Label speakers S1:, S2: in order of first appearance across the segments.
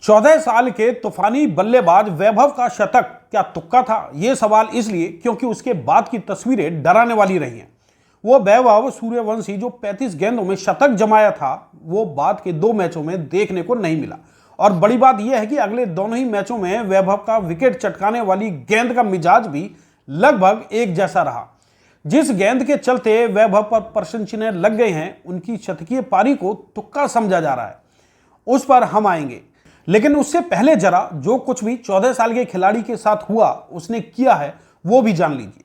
S1: 14 साल के तूफानी बल्लेबाज वैभव का शतक क्या तुक्का था? यह सवाल इसलिए क्योंकि उसके बाद की तस्वीरें डराने वाली रही हैं। वो वैभव सूर्यवंशी जो 35 गेंदों में शतक जमाया था, वो बाद के 2 मैचों में देखने को नहीं मिला। और बड़ी बात यह है कि अगले दोनों ही मैचों में वैभव का विकेट चटकाने वाली गेंद का मिजाज भी लगभग एक जैसा रहा। जिस गेंद के चलते वैभव पर प्रश्न चिन्ह लग गए हैं, उनकी शतकीय पारी को तुक्का समझा जा रहा है, उस पर हम आएंगे। लेकिन उससे पहले जरा जो कुछ भी 14 साल के खिलाड़ी के साथ हुआ, उसने किया है, वो भी जान लीजिए।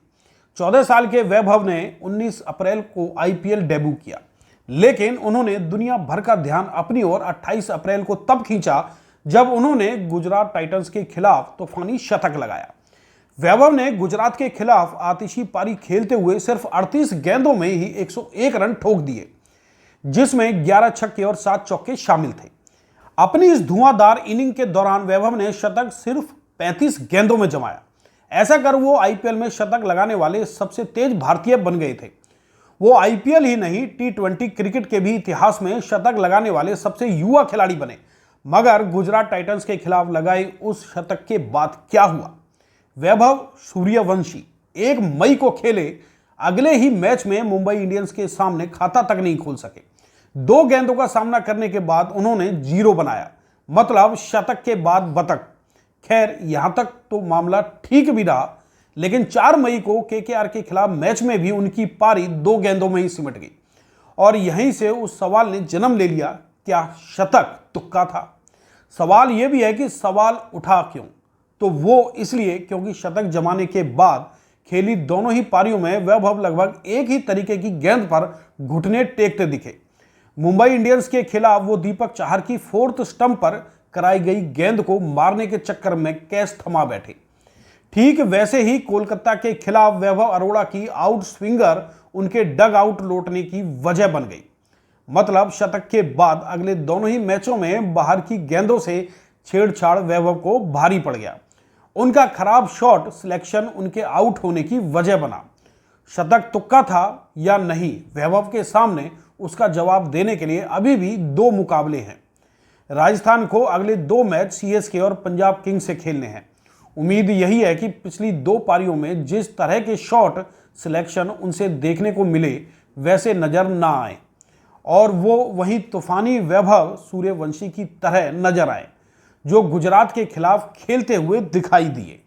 S1: 14 साल के वैभव ने 19 अप्रैल को आईपीएल डेब्यू किया, लेकिन उन्होंने दुनिया भर का ध्यान अपनी ओर 28 अप्रैल को तब खींचा जब उन्होंने गुजरात टाइटंस के खिलाफ तूफानी शतक लगाया। वैभव ने गुजरात के खिलाफ आतिशी पारी खेलते हुए सिर्फ 38 गेंदों में ही 101 रन ठोक दिए, जिसमें 11 छक्के और 7 चौके शामिल थे। अपनी इस धुआंधार इनिंग के दौरान वैभव ने शतक सिर्फ 35 गेंदों में जमाया। ऐसा कर वो आईपीएल में शतक लगाने वाले सबसे तेज भारतीय बन गए थे। वो आईपीएल ही नहीं, T20 क्रिकेट के भी इतिहास में शतक लगाने वाले सबसे युवा खिलाड़ी बने। मगर गुजरात टाइटंस के खिलाफ लगाई उस शतक के बाद क्या हुआ? वैभव सूर्यवंशी 1 मई को खेले अगले ही मैच में मुंबई इंडियंस के सामने खाता तक नहीं खोल सके। 2 गेंदों का सामना करने के बाद उन्होंने 0 बनाया, मतलब शतक के बाद बतक। खैर, यहां तक तो मामला ठीक भी रहा, लेकिन 4 मई को केकेआर के खिलाफ मैच में भी उनकी पारी 2 गेंदों में ही सिमट गई। और यहीं से उस सवाल ने जन्म ले लिया, क्या शतक तुक्का था? सवाल यह भी है कि सवाल उठा क्यों? तो वो इसलिए क्योंकि शतक जमाने के बाद खेली दोनों ही पारियों में वैभव लगभग एक ही तरीके की गेंद पर घुटने टेकते दिखे। मुंबई इंडियंस के खिलाफ वो दीपक चाहर की 4th स्टंप पर कराई गई गेंद को मारने के चक्कर में कैच थमा बैठे। ठीक वैसे ही कोलकाता के खिलाफ वैभव अरोड़ा की आउट स्विंगर उनके डग आउट लौटने की वजह बन गई। मतलब शतक के बाद अगले दोनों ही मैचों में बाहर की गेंदों से छेड़छाड़ वैभव को भारी पड़ गया। उनका खराब शॉट सिलेक्शन उनके आउट होने की वजह बना। शतक तुक्का था या नहीं, वैभव के सामने उसका जवाब देने के लिए अभी भी 2 मुकाबले हैं। राजस्थान को अगले 2 मैच सीएसके और पंजाब किंग्स से खेलने हैं। उम्मीद यही है कि पिछली 2 पारियों में जिस तरह के शॉट सिलेक्शन उनसे देखने को मिले, वैसे नजर ना आए और वो वहीं तूफानी वैभव सूर्यवंशी की तरह नजर आए, जो गुजरात के खिलाफ खेलते हुए दिखाई दिए।